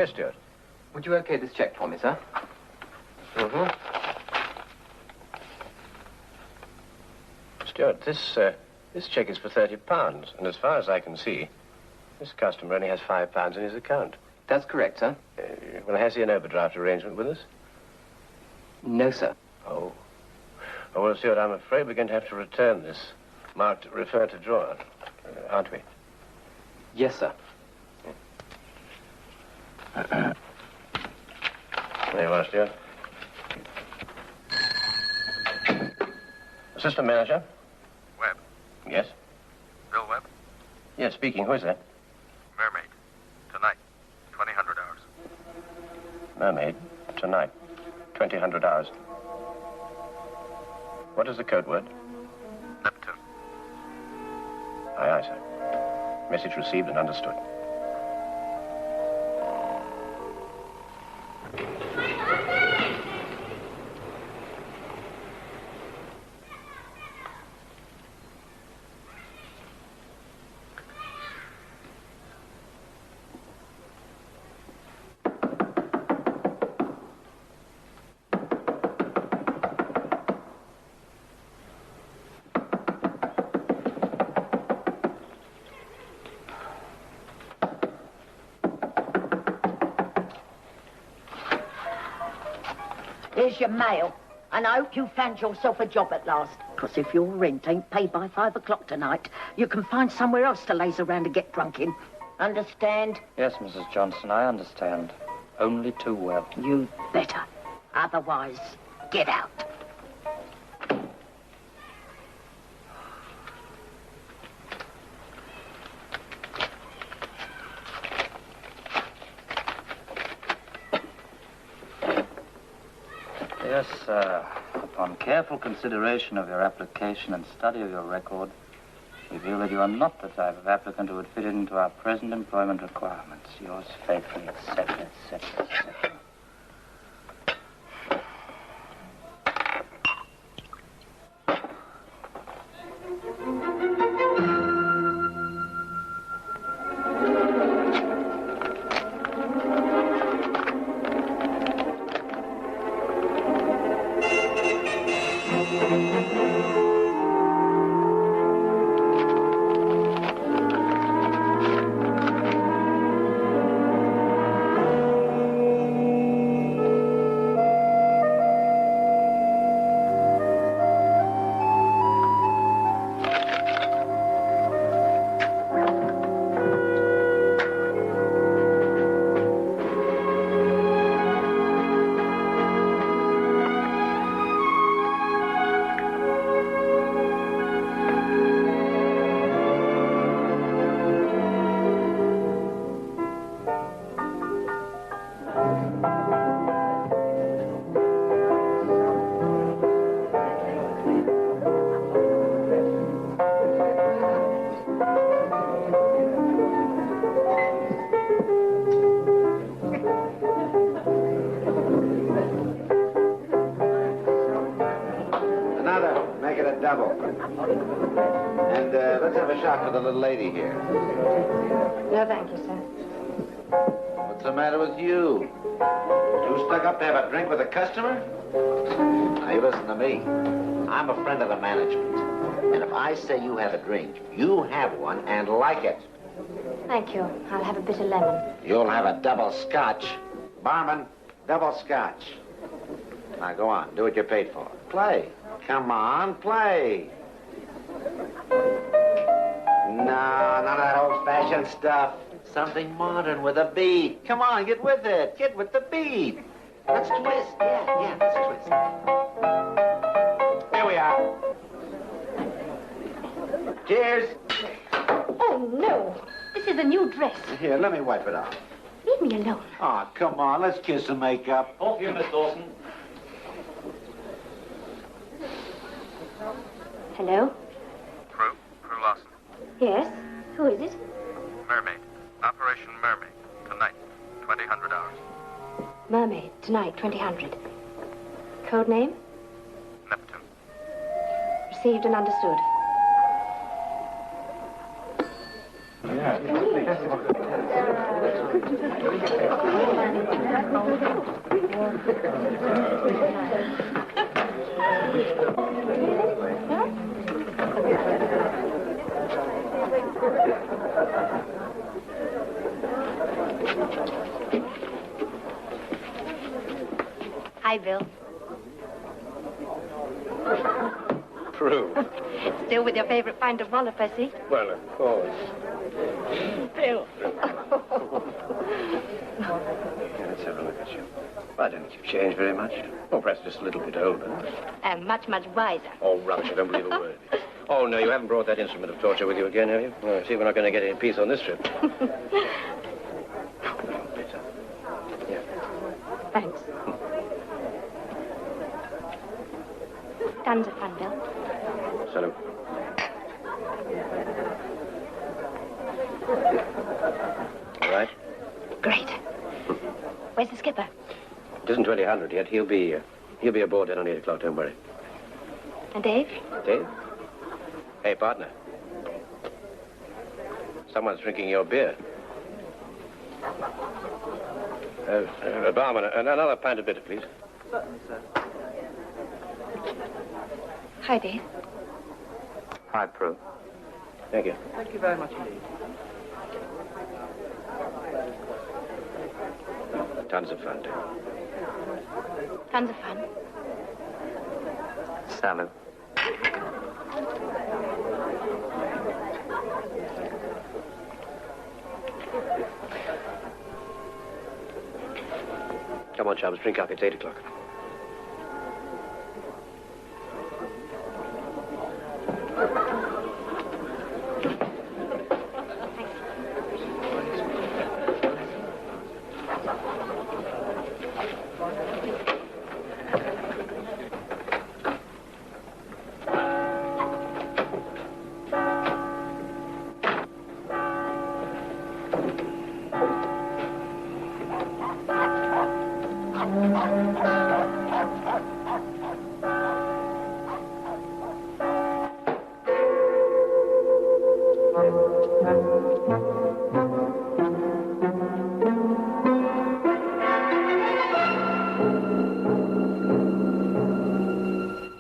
Yes, Stuart. Would you okay this check for me, sir? Mm-hmm. Stuart, this check is for £30, and as far as I can see, this customer only has £5 in his account. That's correct, sir. Well, has he an overdraft arrangement with us? No, sir. Oh. Oh, well, Stuart, I'm afraid we're going to have to return this marked refer to drawer, aren't we? Yes, sir. There you are, Stuart. Assistant manager? Webb. Yes? Bill Webb? Yes, speaking. Who is that? Mermaid. Tonight. 2000 hours. Mermaid. Tonight. 2000 hours. What is the code word? Neptune. Aye, aye, sir. Message received and understood. Here's your mail, and I hope you found yourself a job at last. Because if your rent ain't paid by 5 o'clock tonight, you can find somewhere else to laze around and get drunk in. Understand? Yes, Mrs. Johnson, I understand. Only too well. You better. Otherwise, get out. Yes, upon careful consideration of your application and study of your record, we feel that you are not the type of applicant who would fit into our present employment requirements. Yours faithfully, etc., etc., etc. And let's have a shot for the little lady here. No, thank you, sir. What's the matter with you? Too stuck up to have a drink with a customer? Now, you listen to me. I'm a friend of the management. And if I say you have a drink, you have one and like it. Thank you. I'll have a bitter lemon. You'll have a double scotch. Barman, double scotch. Now, go on. Do what you're paid for. Play. Come on, play. No, none of that old-fashioned stuff. Something modern with a beat. Come on, get with it. Get with the beat. Let's twist. Yeah, let's twist. Here we are. Cheers. Oh, no. This is a new dress. Here, let me wipe it off. Leave me alone. Oh, come on, let's kiss and make up. Off you, Miss Dawson. Hello? Prue Lawson. Yes? Who is it? Mermaid. Operation Mermaid. Tonight. 2000 hours. Mermaid. Tonight, 2000. Code name? Neptune. Received and understood. Hi, Bill. Prue. Still with your favorite pint of wallop, I see. Well, of course. Bill. Yeah, let's have a look at you. I don't think you've changed very much. Or perhaps just a little bit older. And much, much wiser. Oh, rubbish. I don't believe a word. Oh, no, you haven't brought that instrument of torture with you again, have you? Oh, see, we're not going to get any peace on this trip. Bitter. Yeah. Thanks. Tons of fun, Bill. Salute. All right? Great. Where's the skipper? It isn't 2000 yet. He'll be aboard then on 8 o'clock, don't worry. And Dave? Dave? Hey, partner. Someone's drinking your beer. Barman, another pint of bitter, please. Certainly, sir. Hi, Dave. Hi, Prue. Thank you. Thank you very much indeed. Tons of fun, Dave. Tons of fun. Salute. Come on, chums, drink up. It's 8 o'clock.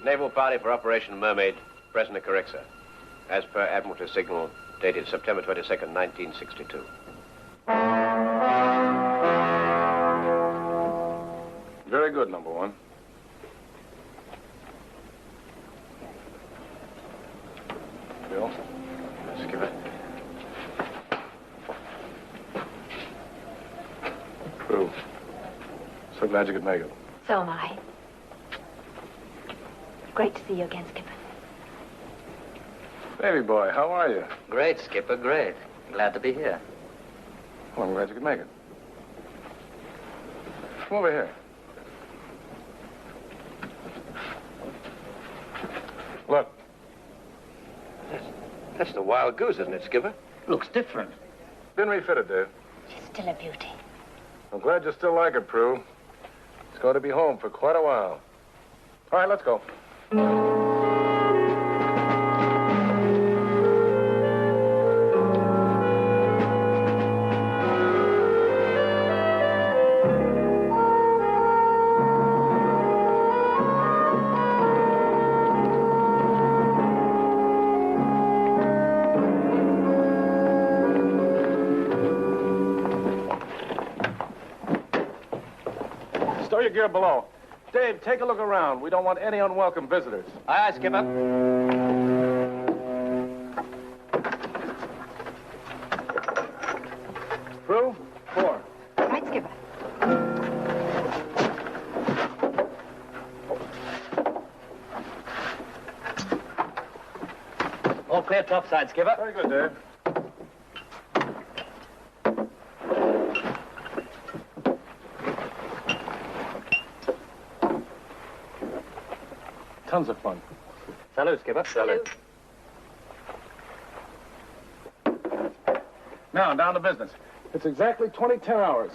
Naval party for Operation Mermaid, present at Correxa. As per Admiralty signal, dated September 22nd, 1962. Very good, number one. Bill? Skipper. Prue. So glad you could make it. So am I. Great to see you again, Skipper. Baby boy, how are you? Great, Skipper, great. Glad to be here. Well, I'm glad you could make it. Come over here. Look. That's the Wild Goose, isn't it, Skipper? Looks different. Been refitted, Dave. She's still a beauty. I'm glad you still like it, Prue. It's going to be home for quite a while. All right, let's go. Stow your gear below. Dave, take a look around. We don't want any unwelcome visitors. Aye, aye, Skipper. Prue, 4. Right, Skipper. All clear topside, Skipper. Very good, Dave. Tons of fun. Salute, Skipper. Salute. Now, down to business. It's exactly 2010 hours.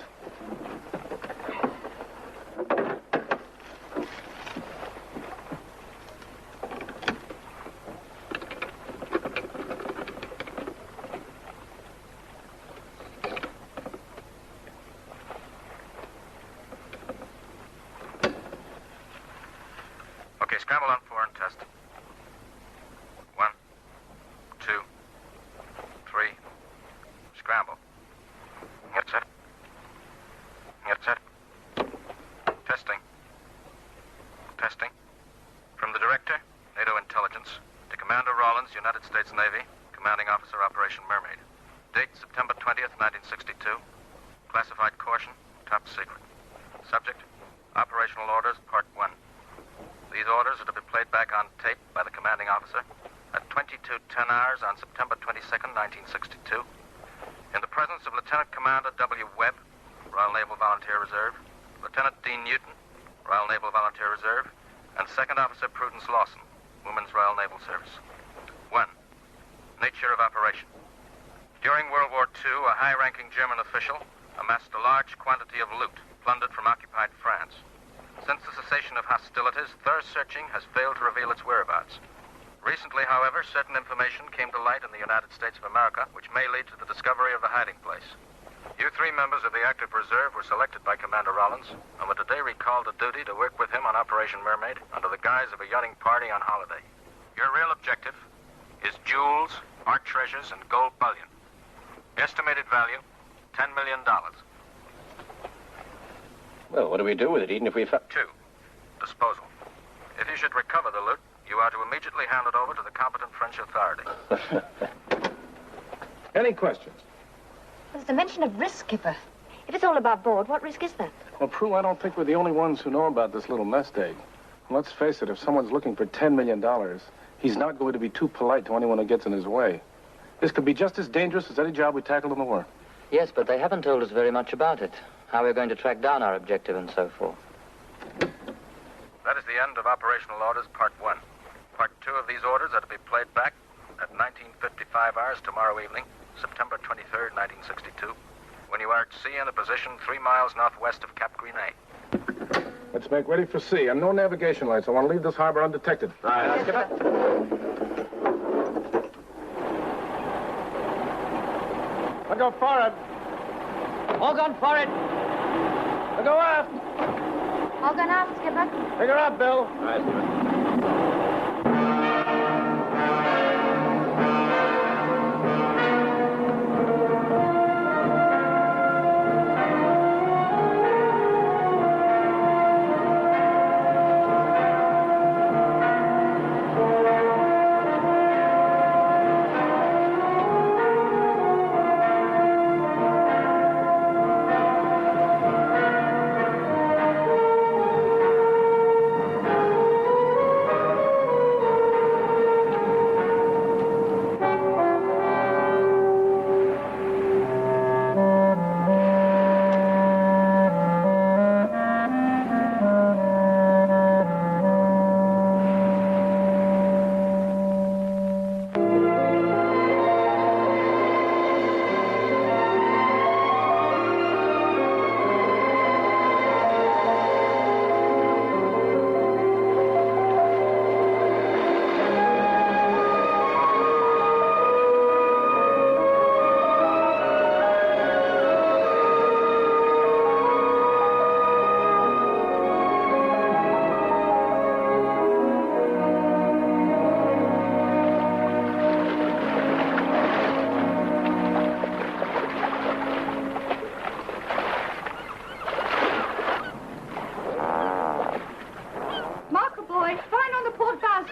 Scramble on 4 and test. 1, 2, 3. Scramble. Get set. Get set. Testing. Testing. From the Director, NATO Intelligence, to Commander Rawlings, United States Navy, Commanding Officer, Operation Mermaid. Date, September 20th, 1962. Classified caution, top secret. Subject, Operational Orders, Part 1. These orders are to be played back on tape by the Commanding Officer at 22:10 hours on September 22nd, 1962. In the presence of Lieutenant Commander W. Webb, Royal Naval Volunteer Reserve, Lieutenant D. Newton, Royal Naval Volunteer Reserve, and Second Officer Prudence Lawson, Women's Royal Naval Service. 1. Nature of operation. During World War II, a high-ranking German official amassed a large quantity of loot plundered from occupied France. Since the cessation of hostilities, thorough searching has failed to reveal its whereabouts. Recently, however, certain information came to light in the United States of America, which may lead to the discovery of the hiding place. You 3 members of the active reserve were selected by Commander Rawlings and were today recalled to duty to work with him on Operation Mermaid under the guise of a yachting party on holiday. Your real objective is jewels, art treasures, and gold bullion. Estimated value, $10 million. Well, what do we do with it, even if we... 2. Disposal. If you should recover the loot, you are to immediately hand it over to the competent French authority. Any questions? There's a mention of risk, Skipper. If it's all above board, what risk is there? Well, Prue, I don't think we're the only ones who know about this little nest egg. And let's face it, if someone's looking for $10 million, he's not going to be too polite to anyone who gets in his way. This could be just as dangerous as any job we tackled in the war. Yes, but they haven't told us very much about it. How we're going to track down our objective and so forth. That is the end of Operational Orders, Part 1. Part 2 of these orders are to be played back at 19:55 hours tomorrow evening, September 23rd, 1962, when you are at sea in a position 3 miles northwest of Cap Grenade. Let's make ready for sea. And no navigation lights. I want to leave this harbor undetected. All right, Skipper. I'll go forward. All gone for it. I'll go aft. All gone aft, Skipper. Pick her up, Bill. All right, Skipper.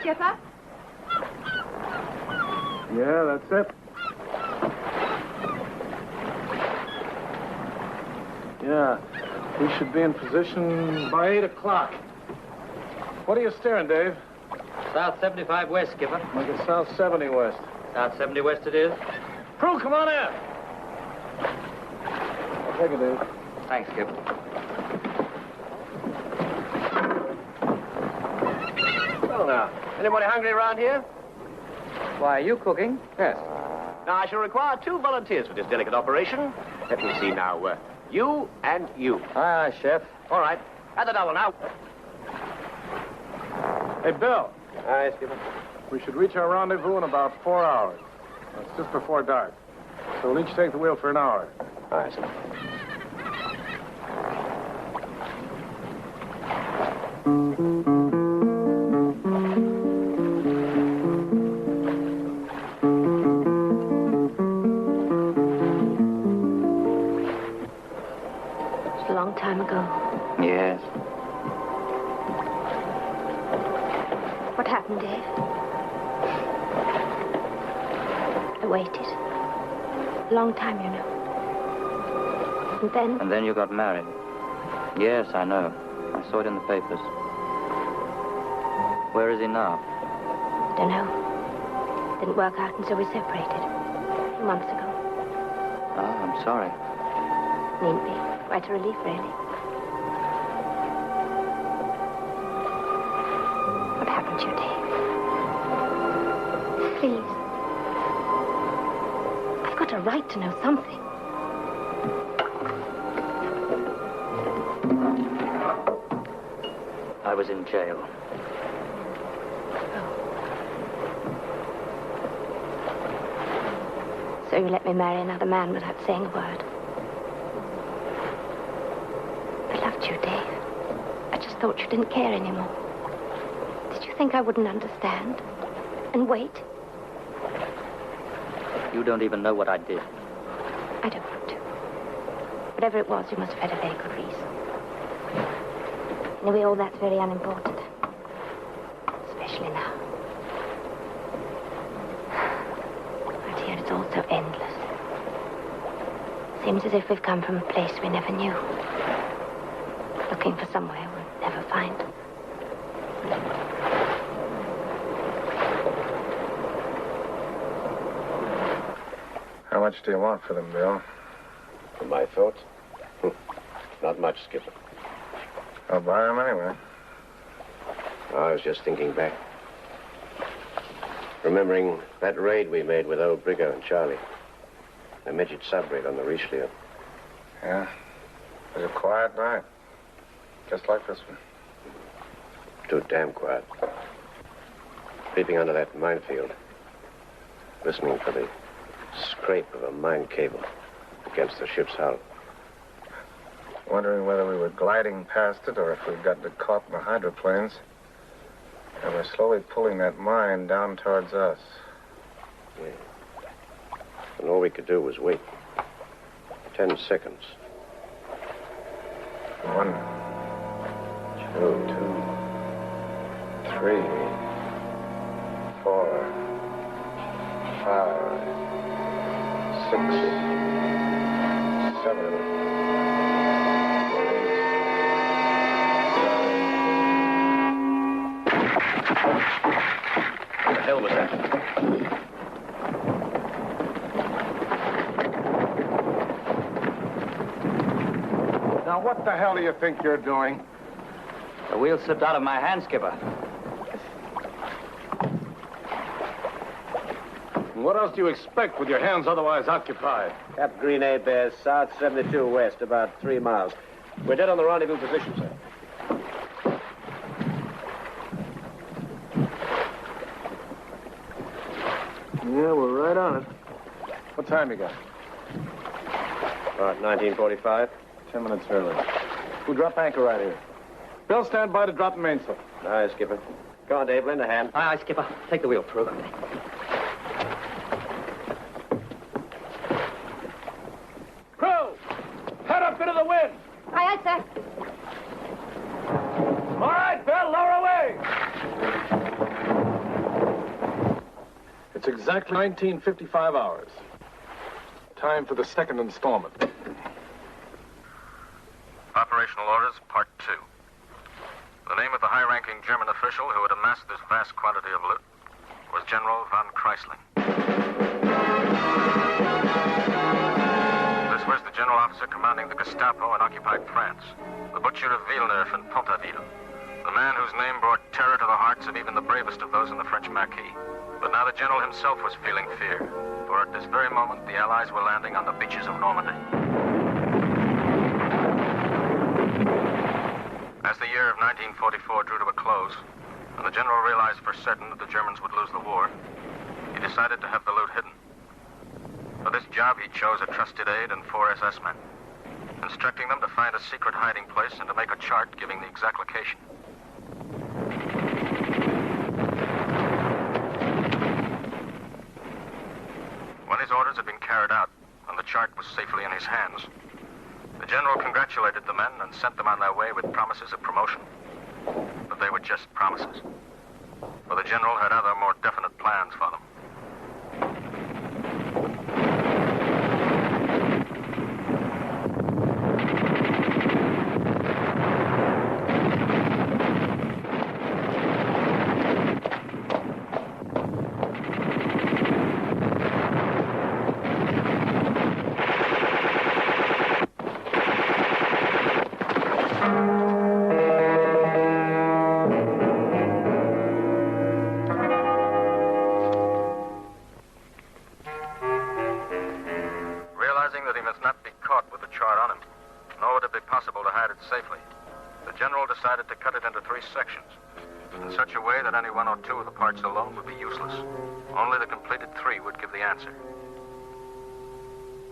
Skipper. Yeah, that's it. Yeah, we should be in position by 8 o'clock. What are you steering, Dave? South 75 west, Skipper. Make it south 70 west. South 70 west it is. Crew, come on in. I'll take it, Dave. Thanks, Skipper. Well, now, anybody hungry around here? Why, are you cooking? Yes. Now, I shall require 2 volunteers for this delicate operation. Let me see now. You and you. Aye, aye, Chef. All right. At the double now. Hey, Bill. Aye, Skipper. We should reach our rendezvous in about 4 hours. It's just before dark. So we'll each take the wheel for an hour. All right, Skipper. Yes. What happened, Dave? I waited. A long time, you know. And then? And then you got married. Yes, I know. I saw it in the papers. Where is he now? Don't know. Didn't work out until we separated. A few months ago. Oh, I'm sorry. Needn't be. Quite a relief, really. What happened to you, Dave? Please. I've got a right to know something. I was in jail. So you let me marry another man without saying a word. I loved you, Dave. I just thought you didn't care anymore. Did you think I wouldn't understand? And wait? You don't even know what I did. I don't want to. Whatever it was, you must have had a very good reason. Anyway, all that's very unimportant. Especially now. Out here, it's all so endless. Seems as if we've come from a place we never knew. Looking for somewhere we'll never find. How much do you want for them, Bill? For my thoughts? Not much, Skipper. I'll buy them anyway. I was just thinking back. Remembering that raid we made with old Brigger and Charlie. The midget sub-raid on the Richelieu. Yeah. It was a quiet night. Just like this one. Too damn quiet. Creeping under that minefield. Listening for the scrape of a mine cable against the ship's hull. Wondering whether we were gliding past it or if we'd gotten caught in the hydroplanes. And we're slowly pulling that mine down towards us. Yeah. And all we could do was wait. 10 seconds. 1, 2, 3, 4, 5, 6, 7. What the hell was that? Now, what the hell do you think you're doing? The wheel slipped out of my hand, Skipper. What else do you expect with your hands otherwise occupied? Cap Green A bears south, 72 west, about 3 miles. We're dead on the rendezvous position, sir. Yeah, we're right on it. What time you got? About 1945. 10 minutes early. We'll drop anchor right here. Bill, stand by to drop the mainsail. Aye, Skipper. Come on, Dave, lend a hand. Aye, Skipper. Take the wheel through. Crew! Head up into the wind! Aye, aye, sir. All right, Bill, lower away! It's exactly 1955 hours. Time for the second installment. Operational orders, Part 2. The name of the high-ranking German official who had amassed this vast quantity of loot was General von Kreisling. This was the general officer commanding the Gestapo in occupied France, the butcher of Villeneuve and Pontarville, the man whose name brought terror to the hearts of even the bravest of those in the French Maquis. But now the general himself was feeling fear, for at this very moment the Allies were landing on the beaches of Normandy. As the year of 1944 drew to a close, and the general realized for certain that the Germans would lose the war, he decided to have the loot hidden. For this job, he chose a trusted aide and 4 SS men, instructing them to find a secret hiding place and to make a chart giving the exact location. When his orders had been carried out and the chart was safely in his hands, the The general congratulated the men and sent them on their way with promises of promotion. But they were just promises. For the general had other, more definite plans for them. Safely. The general decided to cut it into 3 sections, in such a way that any 1 or 2 of the parts alone would be useless. Only the completed 3 would give the answer.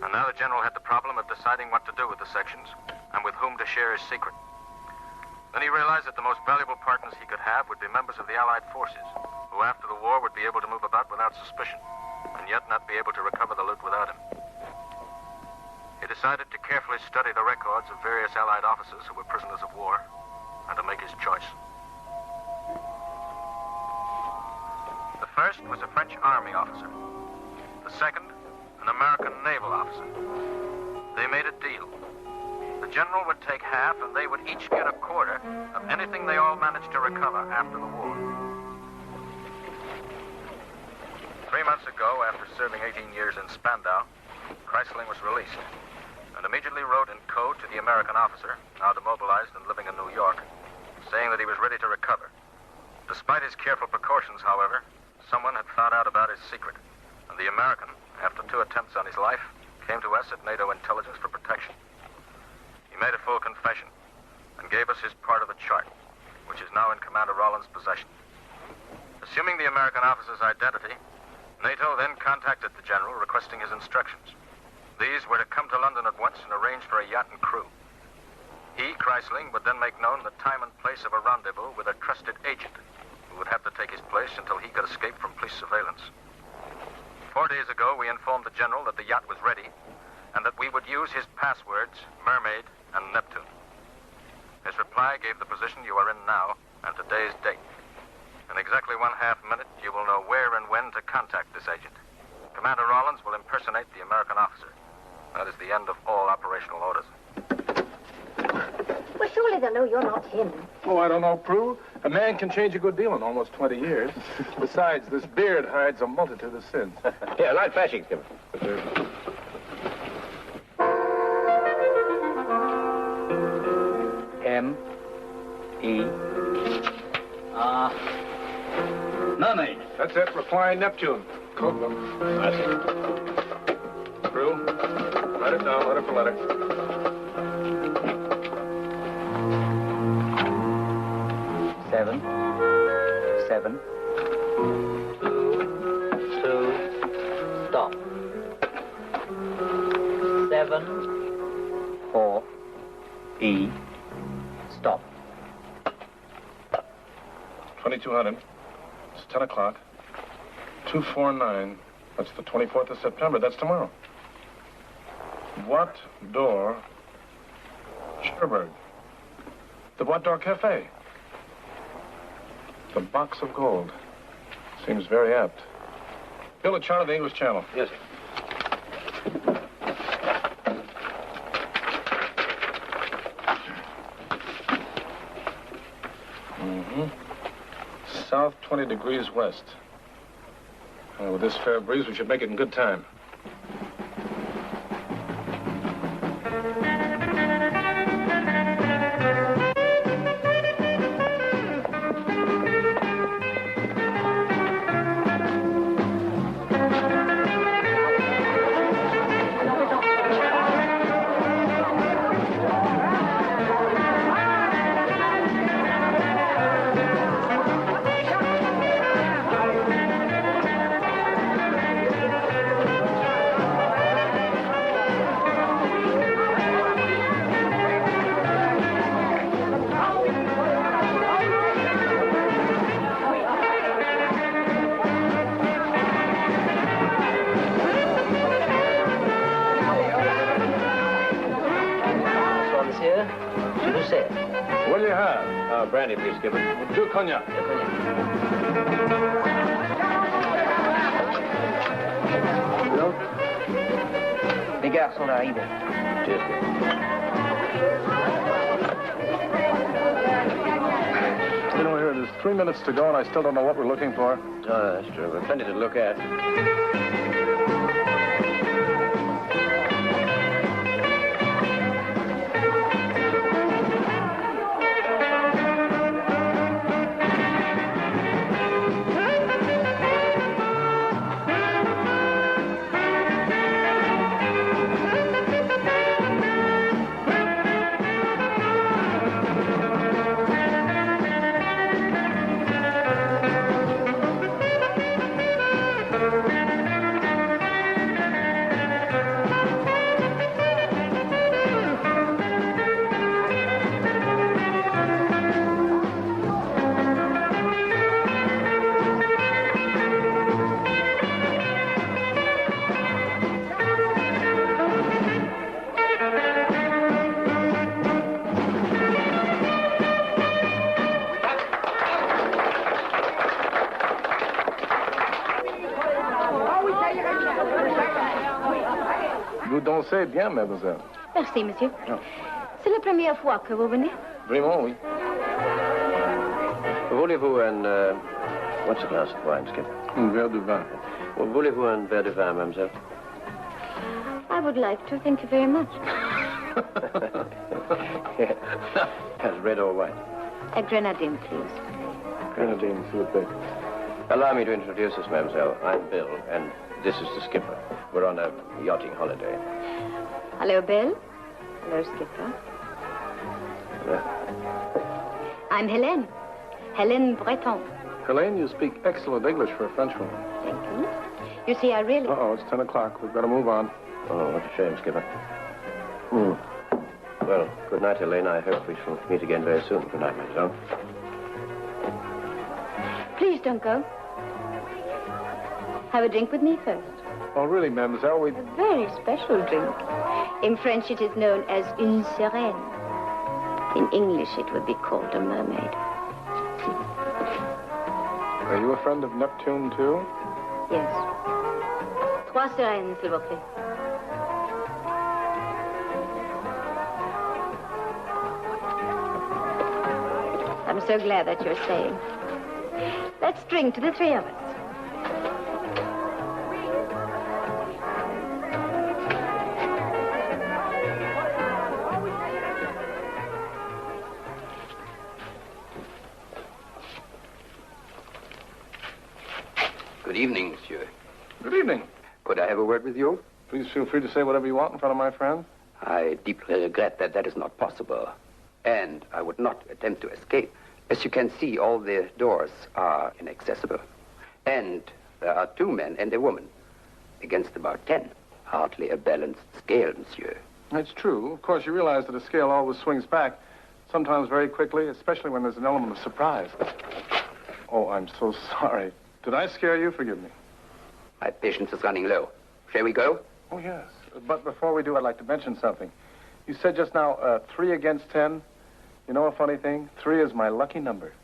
And now the general had the problem of deciding what to do with the sections, and with whom to share his secret. Then he realized that the most valuable partners he could have would be members of the Allied forces, who after the war would be able to move about without suspicion, and yet not be able to recover the loot without him. He decided to carefully study the records of various Allied officers who were prisoners of war, and to make his choice. The first was a French Army officer. The second, an American naval officer. They made a deal. The general would take half, and they would each get a quarter of anything they all managed to recover after the war. 3 months ago, after serving 18 years in Spandau, Kreisling was released, and immediately wrote in code to the American officer, now demobilized and living in New York, saying that he was ready to recover. Despite his careful precautions, however, someone had found out about his secret, and the American, after 2 attempts on his life, came to us at NATO Intelligence for protection. He made a full confession and gave us his part of the chart, which is now in Commander Rawlings' possession. Assuming the American officer's identity, NATO then contacted the general requesting his instructions. These were to come to London at once and arrange for a yacht and crew. He, Kreisling, would then make known the time and place of a rendezvous with a trusted agent who would have to take his place until he could escape from police surveillance. 4 days ago, we informed the general that the yacht was ready and that we would use his passwords, Mermaid and Neptune. His reply gave the position you are in now and today's date. In exactly 1/2 minute, you will know where and when to contact this agent. Commander Rawlings will impersonate the American officer. That is the end of all operational orders. Well, surely they'll know you're not him. Oh, I don't know, Prue. A man can change a good deal in almost 20 years. Besides, this beard hides a multitude of sins. Yeah, light flashing, Skipper. M-E. Mermaid. That's it. Reply Neptune. Code them. That's it. Prue, write it down, letter for letter. Seven. 2, stop. 7, 4, E, stop. 2200. It's 10 o'clock. 249. That's the 24th of September. That's tomorrow. What door? Cherbourg. The What Door Cafe. The Box of Gold. Seems very apt. Build a chart of the English Channel. Yes, sir. South 20 degrees west. With this fair breeze, we should make it in good time. What do you have? Brandy, please, skipper. Deux cognac. Les gars sont arrivés. Cheers, skipper. You know, here, there's 3 minutes to go, and I still don't know what we're looking for. Oh, that's true. We've plenty to look at. Vous dansez bien, mademoiselle. Merci, monsieur. C'est la première fois que vous venez? Vraiment, oui. Voulez-vous un... what's a glass of wine, skipper? Un verre de vin. Voulez-vous un verre de vin, mademoiselle? I would like to. Thank you very much. Has red or white? A grenadine, please. Grenadine, s'il vous plaît. Allow me to introduce us, mademoiselle. I'm Bill, and this is the skipper. We're on a yachting holiday. Hello, Bill. Hello, Skipper. I'm Helene. Helene Breton. Helene, you speak excellent English for a Frenchwoman. Thank you. You see, I really... Uh-oh, it's 10 o'clock. We've got to move on. Oh, what a shame, skipper. Well, good night, Helene. I hope we shall meet again very soon. Good night, mademoiselle. Please don't go. Have a drink with me first. Oh, really, mademoiselle, we... A very special drink. In French, it is known as une sirène. In English, it would be called a mermaid. Are you a friend of Neptune, too? Yes. 3 sirènes, s'il vous plaît. I'm so glad that you're staying. Let's drink to the 3 of us. Good evening, monsieur. Good evening. Could I have a word with you? Please feel free to say whatever you want in front of my friend. I deeply regret that that is not possible. And I would not attempt to escape. As you can see, all the doors are inaccessible. And there are 2 men and a woman against about 10. Hardly a balanced scale, monsieur. It's true. Of course, you realize that a scale always swings back, sometimes very quickly, especially when there's an element of surprise. Oh, I'm so sorry. Did I scare you? Forgive me. My patience is running low. Shall we go? Oh, yes. But before we do, I'd like to mention something. You said just now 3 against 10. You know a funny thing? 3 is my lucky number.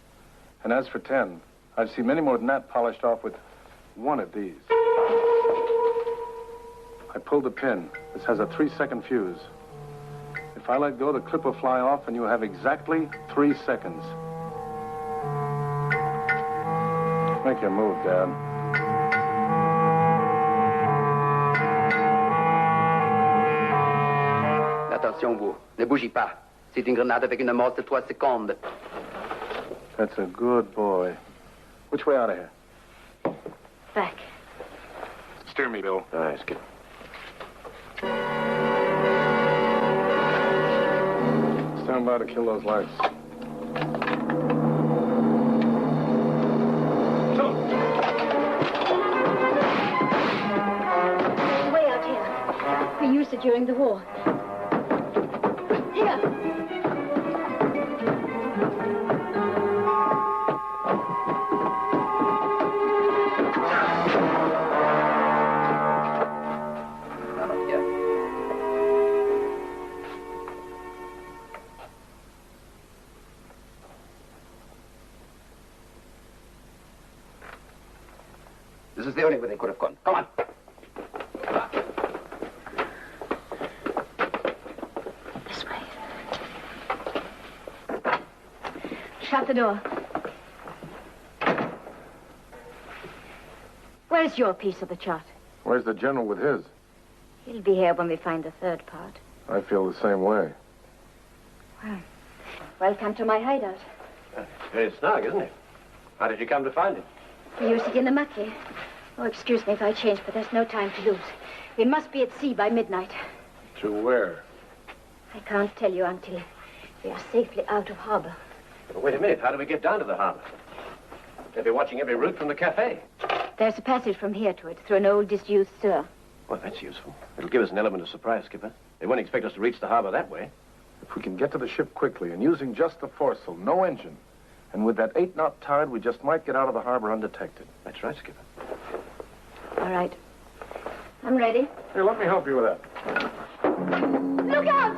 And as for 10, I've seen many more than that polished off with 1 of these. I pulled the pin. This has a 3-second fuse. If I let go, the clip will fly off, and you have exactly 3 seconds. Make your move, Dad. Attention, vous. Ne bougez pas. C'est une grenade avec une amorce de 3 secondes. That's a good boy. Which way out of here? Back. Steer me, Bill. All right, skipper. Stand by to kill those lights. Way out here. We used it during the war. Here. None of here. This is the only way they could have gone. Come on. This way. Shut the door. Where's your piece of the chart? Where's the general with his? He'll be here when we find the third part. I feel the same way. Well, welcome to my hideout. Very snug, isn't it? How did you come to find it? We used it in the muck here. Oh, excuse me if I change, but there's no time to lose. We must be at sea by midnight. To where? I can't tell you until we are safely out of harbor. Well, wait a minute. How do we get down to the harbor? They'll be watching every route from the cafe. There's a passage from here to it through an old disused sewer. Well, that's useful. It'll give us an element of surprise, Skipper. They won't expect us to reach the harbor that way. If we can get to the ship quickly and using just the foresail, no engine, and with that 8-knot tide, we just might get out of the harbor undetected. That's right, Skipper. All right. I'm ready. Here, let me help you with that. Look out!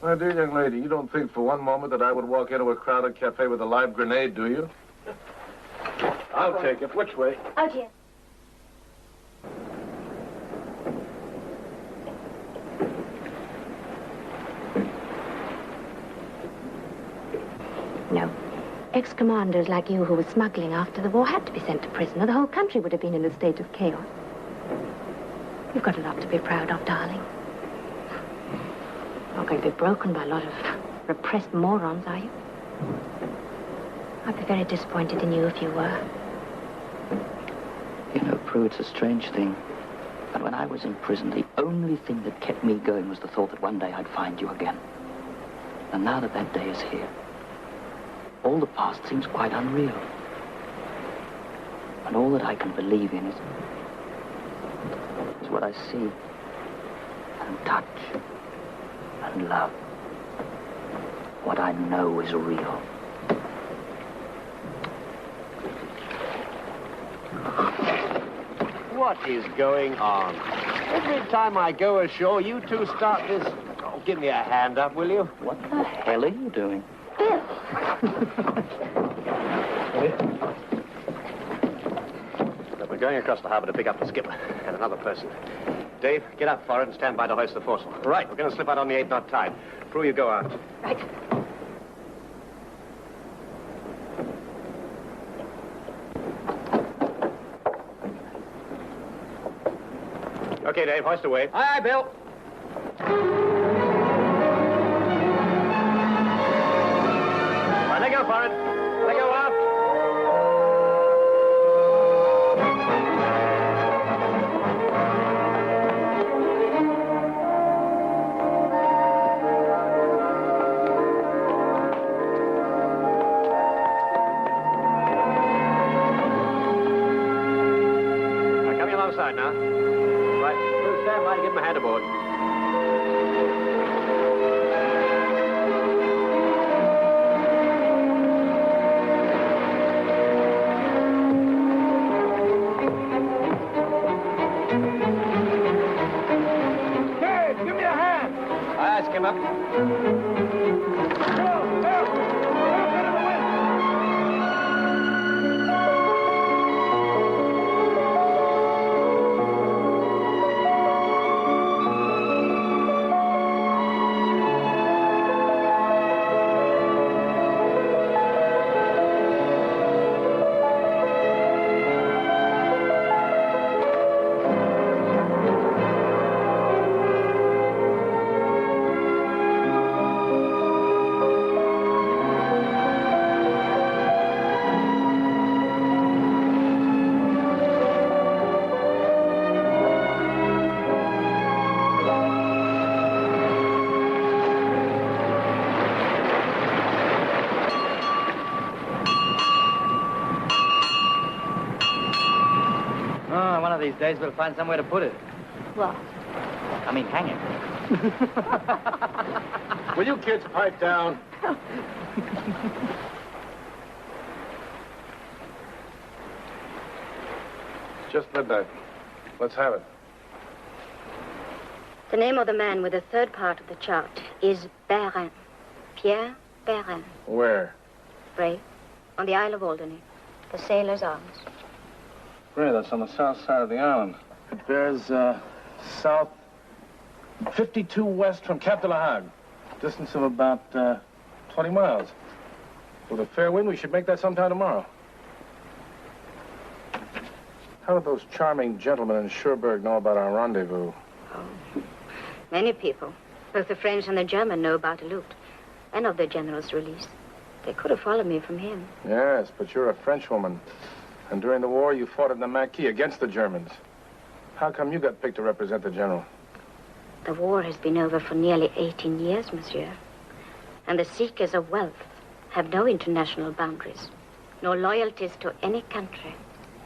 My dear young lady, you don't think for one moment that I would walk into a crowded cafe with a live grenade, do you? I'll take it. Which way? Out here. No. Ex-commanders like you who were smuggling after the war had to be sent to prison, or the whole country would have been in a state of chaos. You've got a lot to be proud of, darling. You're not going to be broken by a lot of repressed morons, are you? I'd be very disappointed in you if you were. You know, Prue, it's a strange thing. But when I was in prison, the only thing that kept me going was the thought that one day I'd find you again. And now that that day is here, all the past seems quite unreal. And all that I can believe in is what I see and touch and love. What I know is real. What is going on? Every time I go ashore, you two start this... Oh, give me a hand up, will you? What the hell are you doing? Bill! Look, we're going across the harbor to pick up the skipper and another person. Dave, get up forward and stand by to hoist the foresail. Right. We're going to slip out on the 8-knot tide. Prue, you go out. Right. Okay, Dave, hoist away. Aye, aye, Bill. Right, let go for it. Let go out. Now, coming alongside now. Right, we'll stand by to give him a hand aboard. Hey, give me a hand. Aye, skipper. Help, help. Help into the wind. Oh, one of these days we'll find somewhere to put it. What? I mean, hang it. Will you kids pipe down? Just midnight. Let's have it. The name of the man with the third part of the chart is Baron. Pierre Baron. Where? Bray, on the Isle of Alderney. The Sailor's Arms. Really, that's on the south side of the island. It bears south 52 west from Cap de la Hague. Distance of about 20 miles. With a fair wind, we should make that sometime tomorrow. How do those charming gentlemen in Cherbourg know about our rendezvous? Oh, many people. Both the French and the German know about the loot and of the General's release. They could have followed me from him. Yes, but you're a Frenchwoman. And during the war, you fought in the Maquis against the Germans. How come you got picked to represent the General? The war has been over for nearly 18 years, monsieur. And the seekers of wealth have no international boundaries, no loyalties to any country.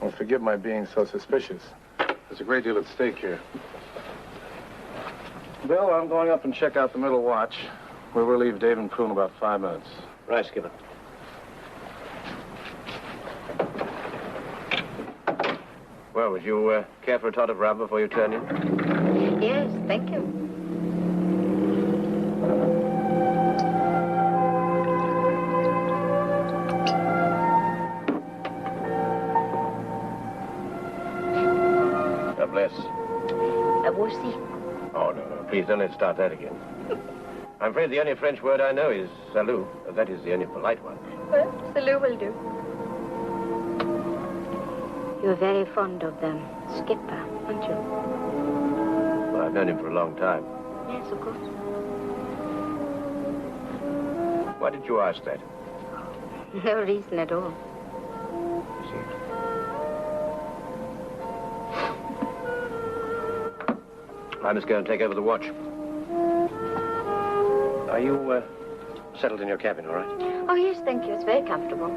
Well, forgive my being so suspicious. There's a great deal at stake here. Bill, I'm going up and check out the middle watch. We'll relieve Dave and crew in about 5 minutes. Right, Skipper. Well, would you care for a tot of rum before you turn in? Yes, thank you. God bless. Vous aussi. Oh, no. Please don't let's start that again. I'm afraid the only French word I know is salut. That is the only polite one. Well, salut will do. You're very fond of the skipper, aren't you? Well, I've known him for a long time. Yes, of course. Why did you ask that? No reason at all. I must go and take over the watch. Are you settled in your cabin, all right? Oh, yes, thank you. It's very comfortable.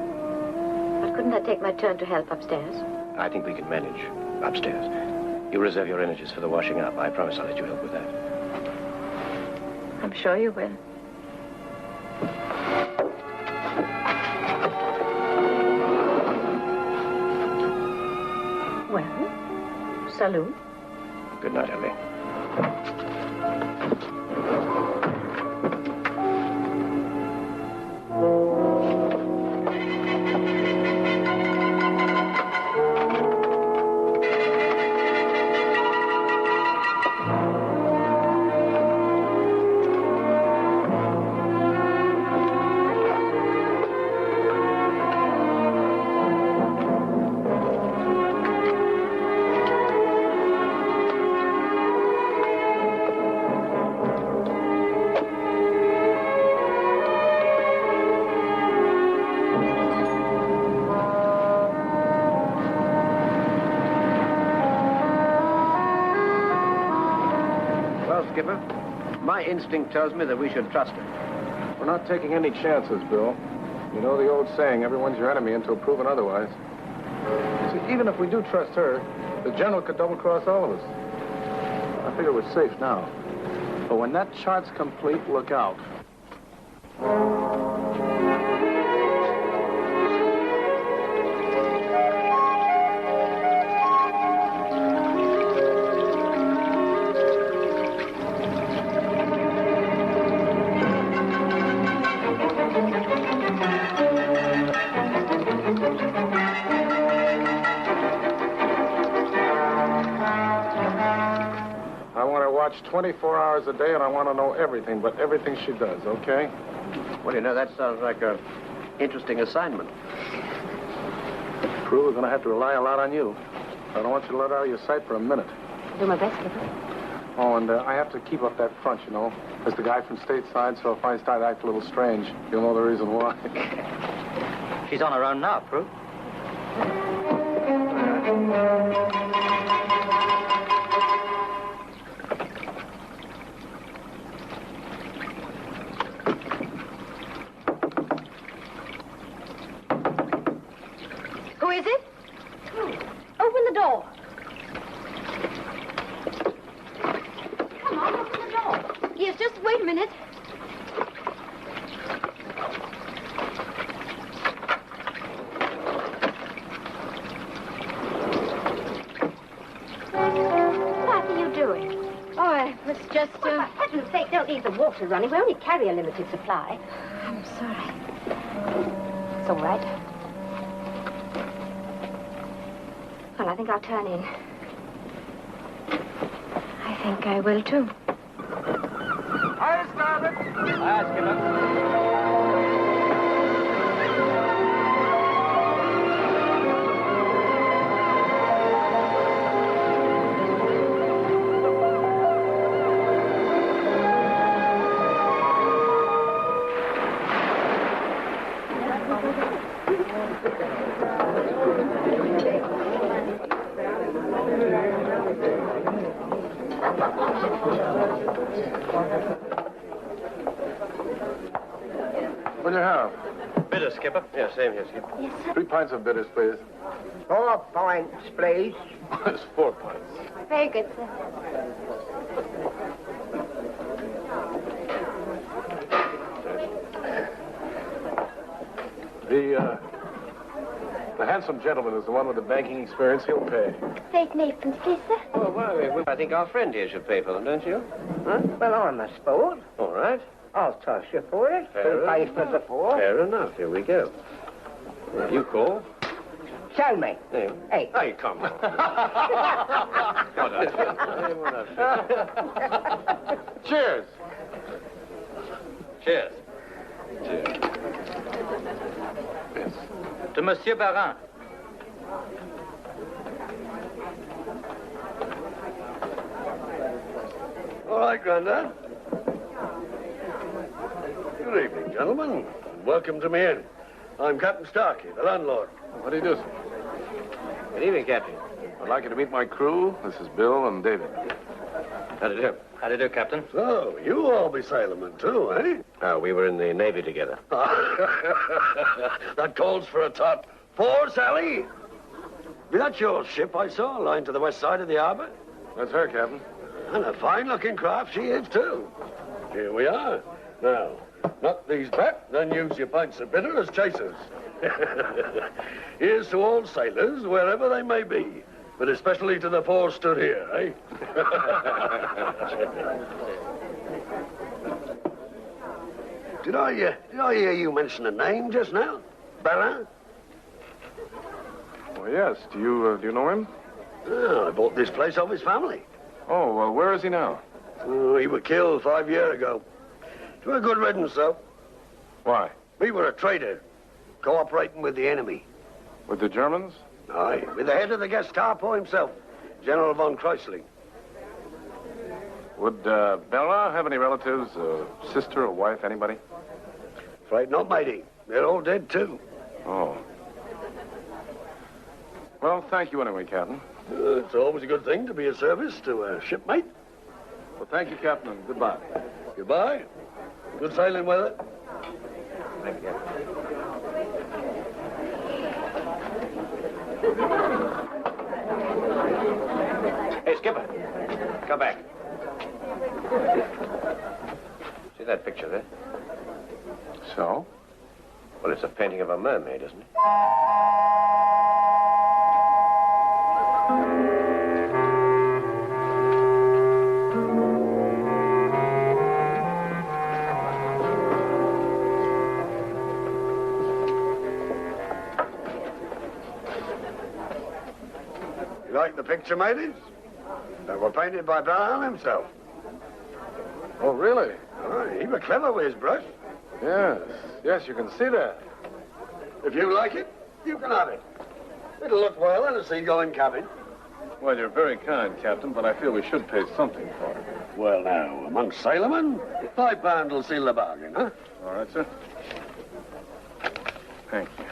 But couldn't I take my turn to help upstairs? I think we can manage upstairs. You reserve your energies for the washing up. I promise I'll let you help with that. I'm sure you will. Well, salut. Good night, Ellie. My instinct tells me that we should trust her. We're not taking any chances, Bill. You know the old saying, everyone's your enemy until proven otherwise. See, even if we do trust her, the General could double-cross all of us. I figure we're safe now. But when that chart's complete, look out. I want her watched 24 hours a day, and I want to know everything, but everything she does, okay? Well, you know, that sounds like an interesting assignment. Crew, we're going to have to rely a lot on you. I don't want you to let out of your sight for a minute. Do my best, Skipper. Oh, and I have to keep up that front, you know. There's the guy from stateside, so if I start to act a little strange, you'll know the reason why. She's on her own now, Prue. Who is it? Open the door. Come on, open the door. Yes, just wait a minute. just... For heaven's sake, don't leave the water running. We only carry a limited supply. I'm sorry. It's all right. Well, I think I'll turn in. I think I will, too. Hi, starboard. Hi, Skipper. What'll you have? Bitters, Skipper. Yeah, same here, Skipper. Yes, sir. 3 pints of bitters, please. 4 pints, please. It's 4 pints. Very good, sir. The handsome gentleman is the one with the banking experience. He'll pay. 8 napkins, please, sir. Oh, well, I think our friend here should pay for them, don't you? Huh? Well, I'm a sport. All right. I'll toss you for it. Fair 2 pints for the 4. Fair enough. Here we go. Well, you call. Tell me. Hey. Hey. Hey, come on. What a Cheers. Cheers. Cheers. Yes. To Monsieur Barin. All right, Grandad. Good evening, gentlemen. Welcome to my inn. I'm Captain Starkey, the landlord. What do you do, sir? Good evening, Captain. I'd like you to meet my crew. This is Bill and David. How do you do? How do you do, Captain? So, you all be sailormen too, eh? Oh, we were in the Navy together. That calls for a tot. 4, Sally? That's your ship I saw lying to the west side of the harbor. That's her, Captain. And a fine-looking craft she is, too. Here we are. Now, knock these back, then use your pints of bitter as chasers. Here's to all sailors, wherever they may be, but especially to the 4 stood here, eh? Did I hear you mention a name just now? Barin? Well, yes. Do you know him? Oh, I bought this place off his family. Oh, well, where is he now? Oh, he was killed 5 years ago. It was a good riddance, though. Why? We were a traitor, cooperating with the enemy. With the Germans? Aye, with the head of the Gestapo himself, General von Kreisling. Would Bella have any relatives, a sister, a wife, anybody? Afraid not, matey. They're all dead, too. Oh. Well, thank you anyway, Captain. It's always a good thing to be of service to a shipmate. Well, thank you, Captain, and goodbye. Goodbye. Good sailing weather. Thank you. Hey, Skipper. Come back. See that picture there? So? Well, it's a painting of a mermaid, isn't it? You like the picture, mateys? They were painted by Barin himself. Oh, really? Aye, he was clever with his brush. Yes. Yes, you can see that. If you like it, you can have it. It'll look well in a seagoing cabin. Well, you're very kind, Captain, but I feel we should pay something for it. Well, now, amongst sailormen, £5 will seal the bargain, huh? All right, sir. Thank you.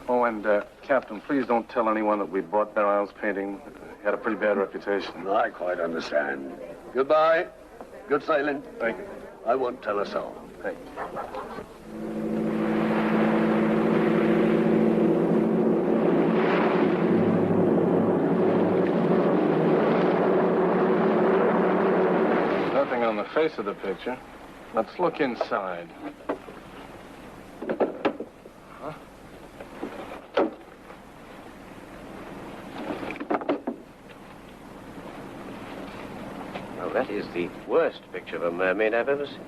Oh, and, Captain, please don't tell anyone that we bought Barin's painting. He had a pretty bad reputation. I quite understand. Goodbye. Good sailing. Thank you. I won't tell us all. Thank you. Nothing on the face of the picture. Let's look inside. Huh? Well, That is the worst picture of a mermaid I've ever seen.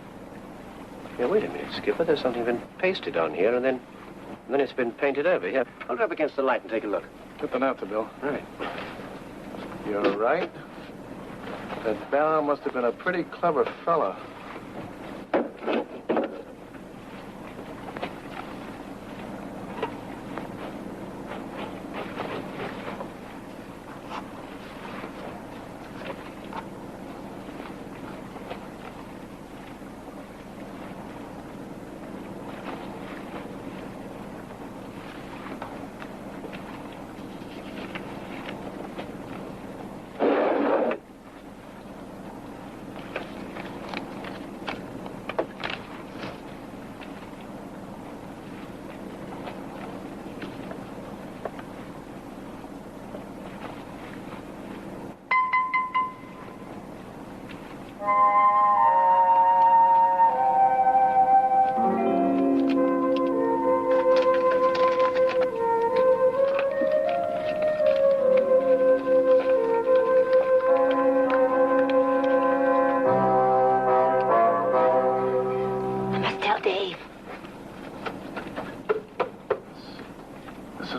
Yeah, wait a minute, Skipper. There's something been pasted on here, and then it's been painted over. Here, hold it up against the light and take a look. Get the naphtha, Bill. Right. You're right. That Barrow must have been a pretty clever fella.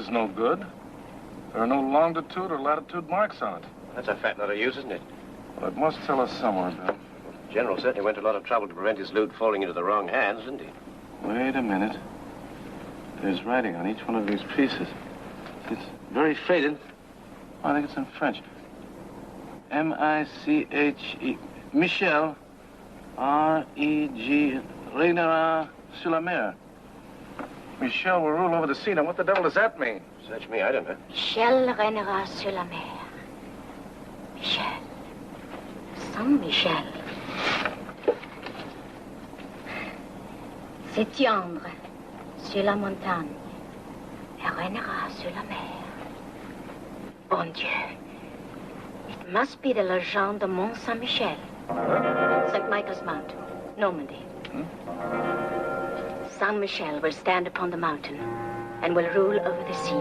No good. There are no longitude or latitude marks on it. That's a fat lot of use, isn't it? Well, it must tell us somewhere, Bill. The General certainly went to a lot of trouble to prevent his loot falling into the wrong hands, didn't he? Wait a minute. There's writing on each one of these pieces. It's very faded. Oh, I think it's in French. M-I-C-H-E... Michel. R-E-G... Regnera sur la mer. Michel will rule over the sea. Now, what the devil does that mean? Search me, I don't know. Michel régnera sur la mer. Michel. Saint Michel. S'étendre sur la montagne et régnera sur la mer. Bon Dieu. It must be the legend de Mont Saint-Michel. St. Michael's Mount, Normandy. Saint Michel will stand upon the mountain and will rule over the sea.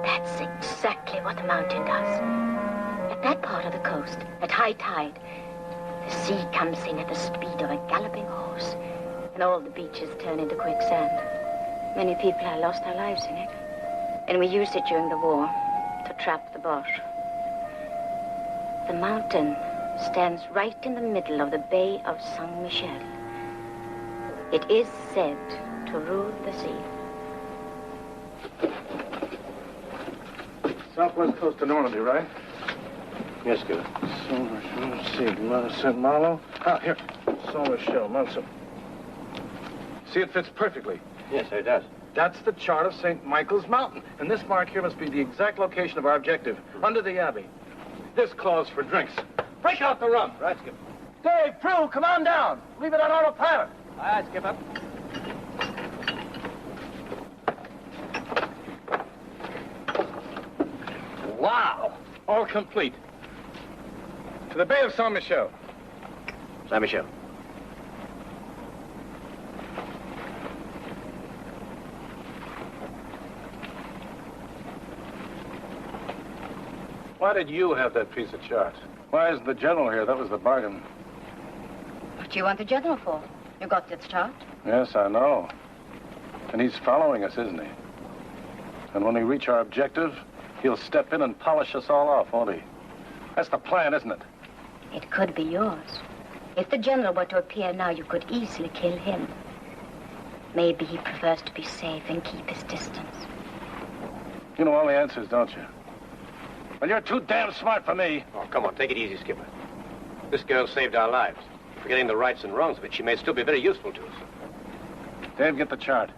That's exactly what the mountain does. At that part of the coast, at high tide, the sea comes in at the speed of a galloping horse, and all the beaches turn into quicksand. Many people have lost their lives in it, and we used it during the war to trap the Boche. The mountain stands right in the middle of the Bay of Saint Michel. It is said to rule the sea. Southwest coast of Normandy, right? Yes, good. Saint Malo. Ah, here. Saint Michel, Monson. See, it fits perfectly. Yes, it does. That's the chart of St. Michael's Mountain. And this mark here must be the exact location of our objective, under the Abbey. This calls for drinks. Break out the rum. Right, Skipper. Dave, Prue, come on down. Leave it on autopilot. Aye, aye, Skipper. Wow. All complete. To the Bay of Saint Michel. Saint Michel. Why did you have that piece of chart? Why isn't the general here? That was the bargain. What do you want the general for? You got this chart? Yes, I know. And he's following us, isn't he? And when we reach our objective, he'll step in and polish us all off, won't he? That's the plan, isn't it? It could be yours. If the general were to appear now, you could easily kill him. Maybe he prefers to be safe and keep his distance. You know all the answers, don't you? Well, you're too damn smart for me. Oh, come on, take it easy, Skipper. This girl saved our lives. Forgetting the rights and wrongs of it, she may still be very useful to us. Dave, get the chart.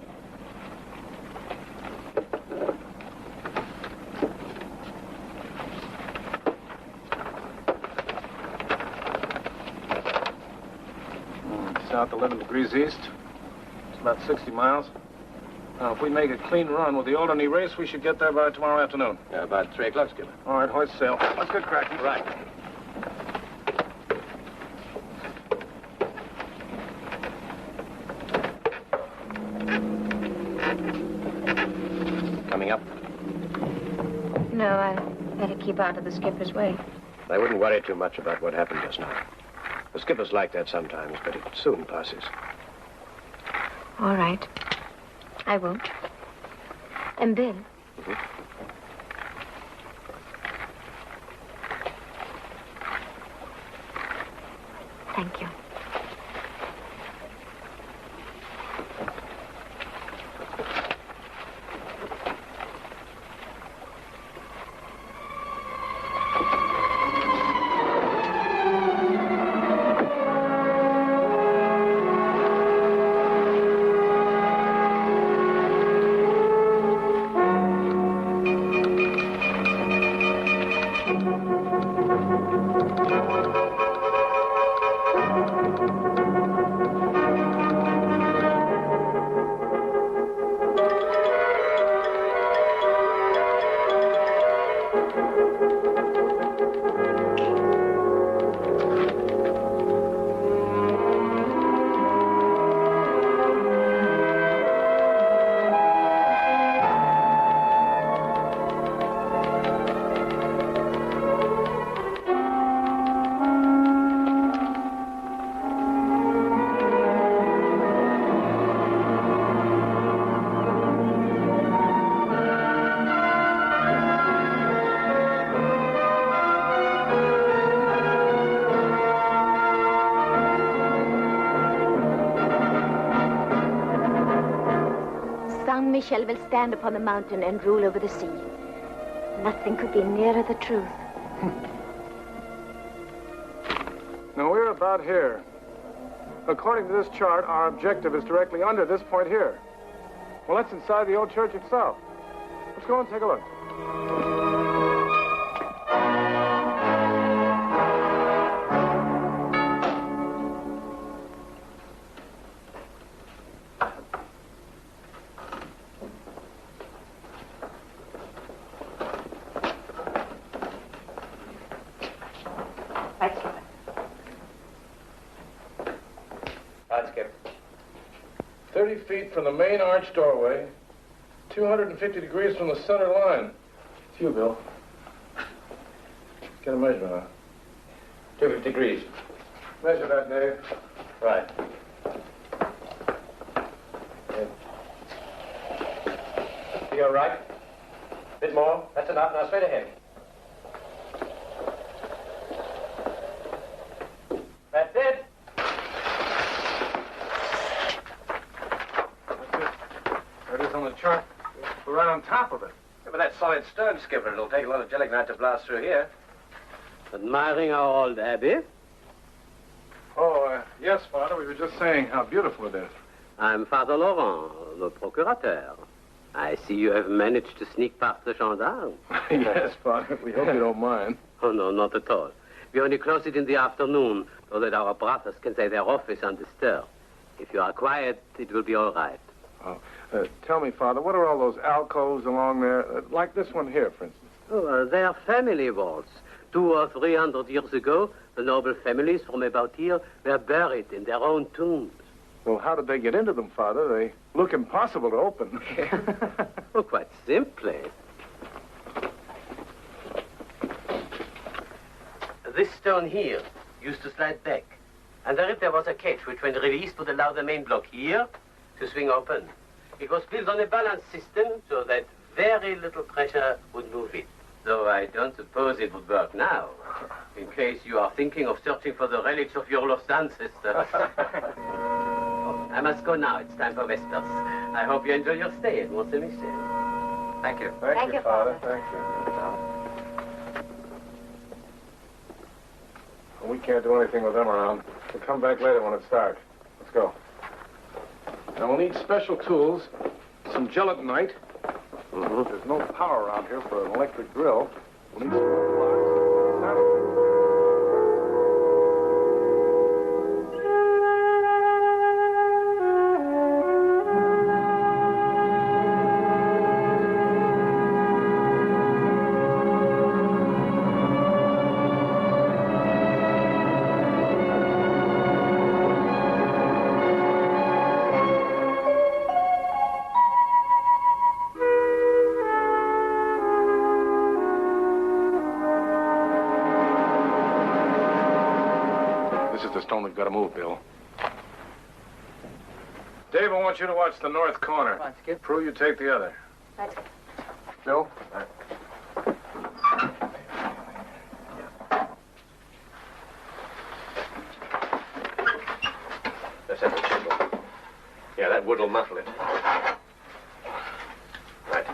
South 11 degrees east. It's about 60 miles. Now, if we make a clean run with the Alderney race, we should get there by tomorrow afternoon. Yeah, about 3 o'clock, Skipper. All right, hoist sail. Let's get cracking. Right. Coming up? No, I better keep out of the skipper's way. I wouldn't worry too much about what happened just now. The skipper's like that sometimes, but it soon passes. All right. I won't. And Bill? Mm-hmm. Thank you. Saint Michel will stand upon the mountain and rule over the sea. Nothing could be nearer the truth. Now, we're about here. According to this chart, our objective is directly under this point here. Well, that's inside the old church itself. Let's go and take a look. Skip. 30 feet from the main arch doorway, 250 degrees from the center line. It's you, Bill. Get a measurement, huh? 250 degrees. Measure that, Dave. Right. You go right. A bit more. That's enough. Now straight ahead. That's it. There it is on the chart. We're right on top of it. Yeah, but that's solid stone, Skipper. It'll take a lot of gelignite to blast through here. Admiring our old abbey? Oh, yes, Father. We were just saying how beautiful it is. I'm Father Laurent, the procurateur. I see you have managed to sneak past the gendarmes. Yes, Father. We hope you don't mind. Oh, no, not at all. We only close it in the afternoon so that our brothers can say their office undisturbed. If you are quiet, it will be all right. Oh, tell me, Father, what are all those alcoves along there? Like this one here, for instance. Oh, they are family vaults. 200 or 300 years ago, the noble families from about here were buried in their own tombs. Well, how did they get into them, Father? They look impossible to open. Oh, quite simply. This stone here used to slide back. Underneath there was a catch which, when released, would allow the main block here to swing open. It was built on a balance system so that very little pressure would move it. Though I don't suppose it would work now, in case you are thinking of searching for the relics of your lost ancestors. I must go now. It's time for Vespers. I hope you enjoy your stay at Mont Saint Michel. Thank you. Thank you, Father. Thank you. Well, we can't do anything with them around. We'll come back later when it starts. Let's go. Now, we'll need special tools, some gelatinite. There's no power around here for an electric drill. We'll need some blocks. Saddle. at the stone. We've got to move, Bill. Dave, I want you to watch the north corner. Right, Skip. Prue, you take the other. Right. Bill? Let's have the chisel. Yeah, that wood will muffle it. Right.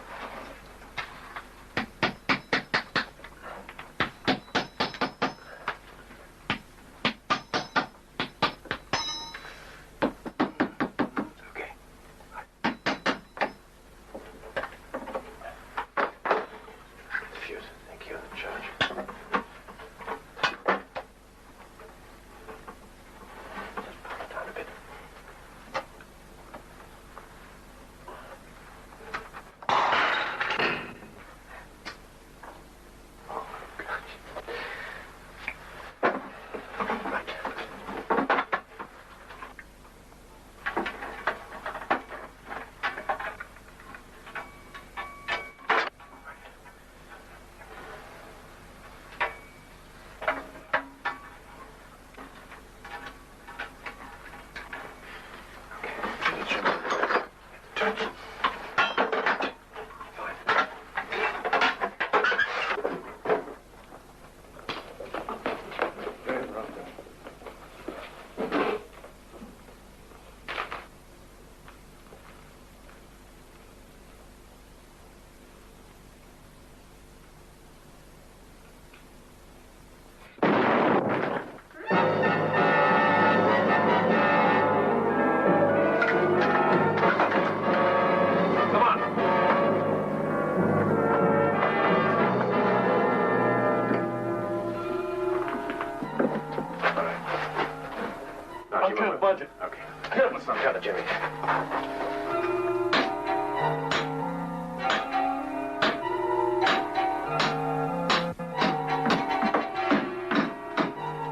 Budget. Okay. Careful, son. Got it, Jimmy.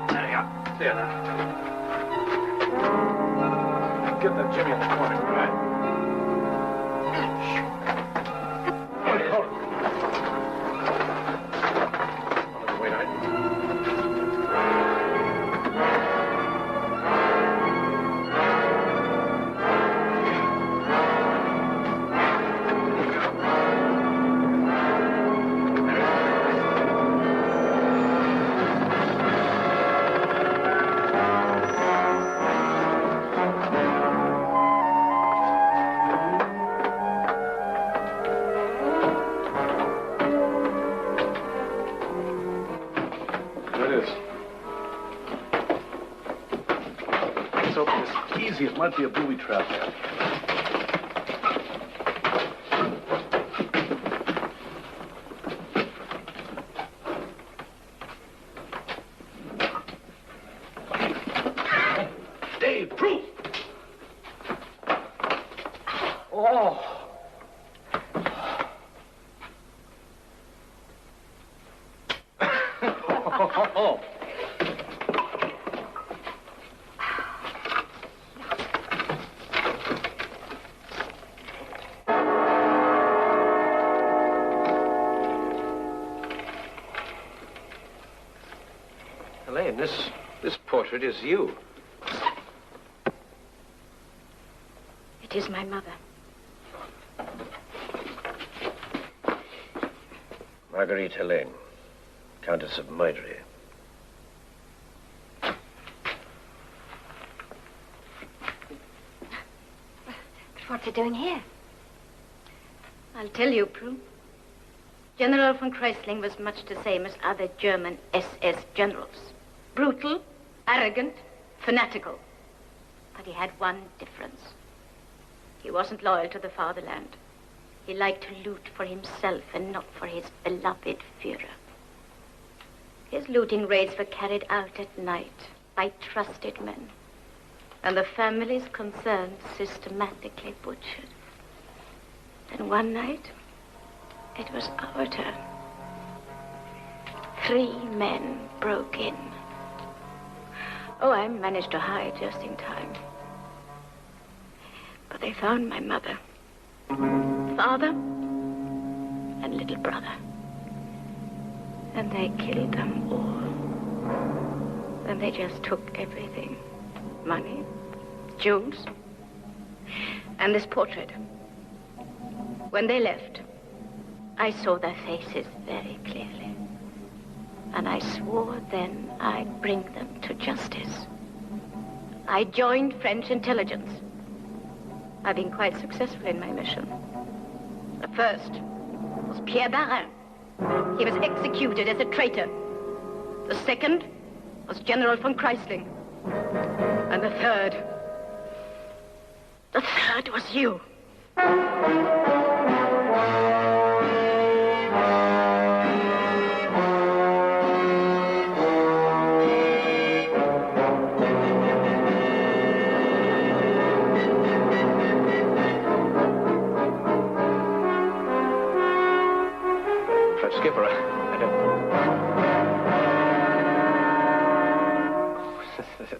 There you are. There now. Get that Jimmy in the corner, all right? Hold it, hold it. Wait, it might be a booby trap there. Dave, proof! Oh! Elaine, this portrait is you. It is my mother. Marguerite Helene, Countess of Maidry. But what's it doing here? I'll tell you, Prue. General von Kreisling was much the same as other German SS generals. Brutal, arrogant, fanatical. But he had one difference. He wasn't loyal to the fatherland. He liked to loot for himself and not for his beloved Führer. His looting raids were carried out at night by trusted men, and the families concerned systematically butchered. Then one night, it was our turn. 3 men broke in. Oh, I managed to hide just in time. But they found my mother, father, and little brother. And they killed them all. Then they just took everything. Money, jewels, and this portrait. When they left, I saw their faces very clearly. And I swore then I'd bring them to justice. I joined French intelligence. I've been quite successful in my mission. The first was Pierre Barin. He was executed as a traitor. The second was General von Kreisling. And the third was you. Skipper, I don't...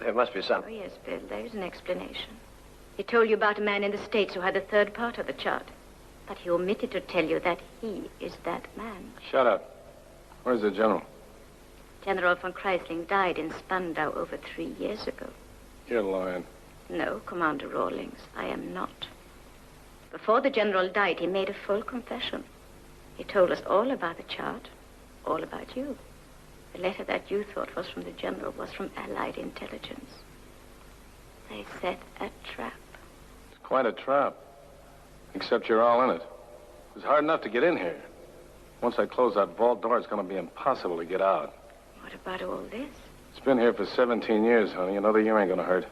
There must be some... Oh, yes, Bill, there's an explanation. He told you about a man in the States who had the third part of the chart. But he omitted to tell you that he is that man. Shut up. Where's the general? General von Kreisling died in Spandau over 3 years ago. You're lying. No, Commander Rawlings, I am not. Before the general died, he made a full confession. He told us all about the chart, all about you. The letter that you thought was from the general was from Allied intelligence. They set a trap. It's quite a trap. Except you're all in it. It was hard enough to get in here. Once I close that vault door, it's going to be impossible to get out. What about all this? It's been here for 17 years, honey. Another year ain't going to hurt.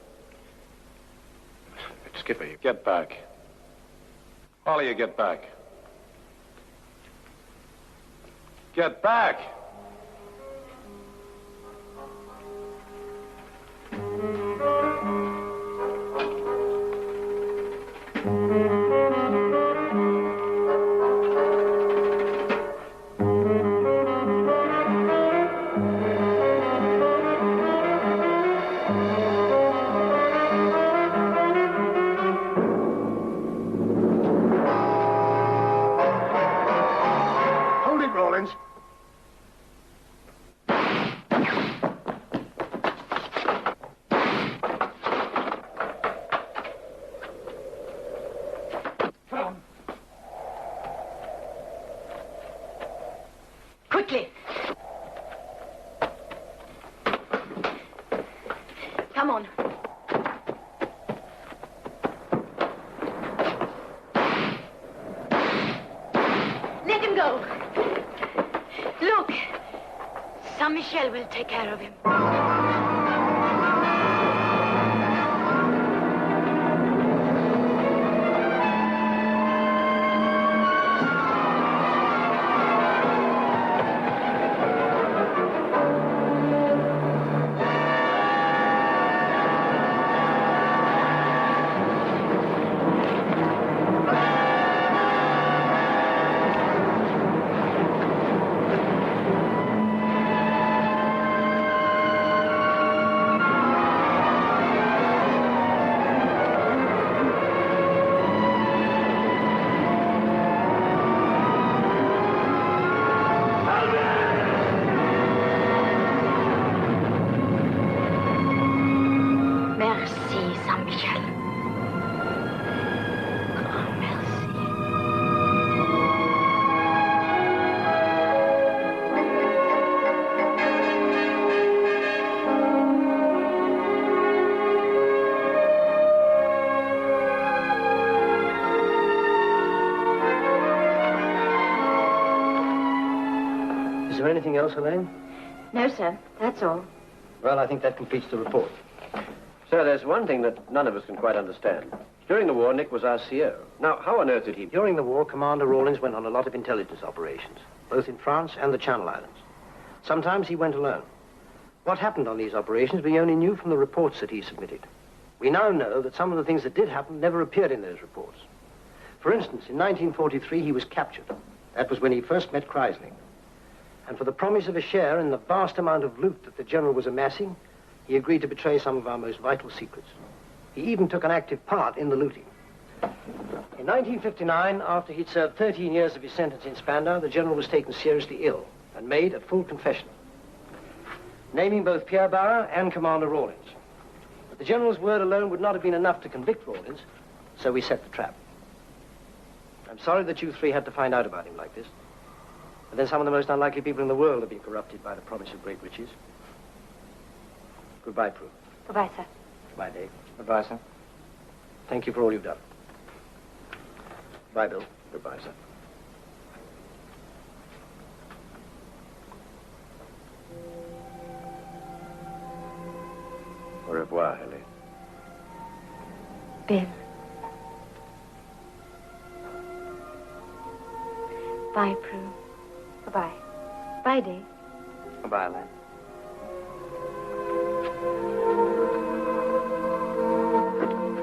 Skipper, you... Get back. All of you get back. Get back! Quickly! Come on. Let him go. Look, Saint Michel will take care of him. Is there anything else, Elaine? No, sir. That's all. Well, I think that completes the report. Sir, there's one thing that none of us can quite understand. During the war, Nick was our CO. Now, how on earth did he... During the war, Commander Rawlings went on a lot of intelligence operations, both in France and the Channel Islands. Sometimes he went alone. What happened on these operations, we only knew from the reports that he submitted. We now know that some of the things that did happen never appeared in those reports. For instance, in 1943, he was captured. That was when he first met Kreisling. And for the promise of a share in the vast amount of loot that the general was amassing, he agreed to betray some of our most vital secrets. He even took an active part in the looting. In 1959, after he'd served 13 years of his sentence in Spandau, the general was taken seriously ill and made a full confession. naming both Pierre Barra and Commander Rawlings. But the General's word alone would not have been enough to convict Rawlings, so we set the trap. I'm sorry that you three had to find out about him like this. And then some of the most unlikely people in the world have been corrupted by the promise of great riches. Goodbye, Prue. Goodbye, sir. Goodbye, Dave. Goodbye, sir. Thank you for all you've done. Goodbye, Bill. Goodbye, sir. Au revoir, Helene. Bill. Bye, Prue. Goodbye. Bye, Dave. Goodbye, Len.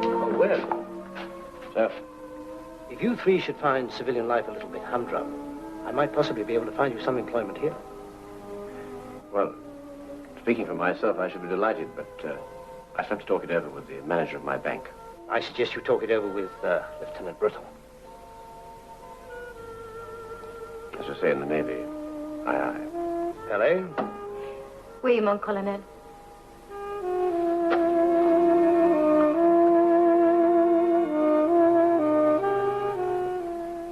Oh, well. Sir? If you three should find civilian life a little bit humdrum, I might possibly be able to find you some employment here. Well, speaking for myself, I should be delighted, but I shall have to talk it over with the manager of my bank. I suggest you talk it over with Lieutenant Brittle. As you say in the Navy, aye, aye. Valet? Oui, mon colonel.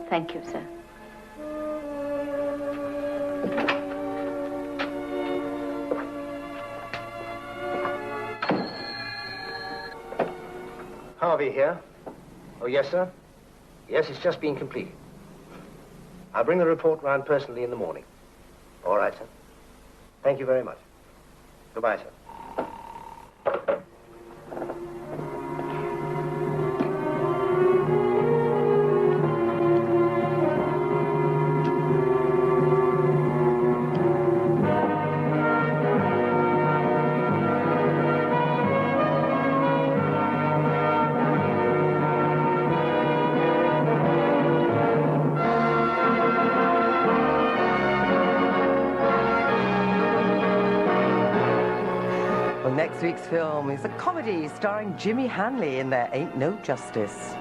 Thank you, sir. Harvey here. Oh, yes, sir? Yes, it's just been completed. I'll bring the report round personally in the morning. All right, sir. Thank you very much. Goodbye, sir. Next week's film is a comedy starring Jimmy Hanley in There Ain't No Justice.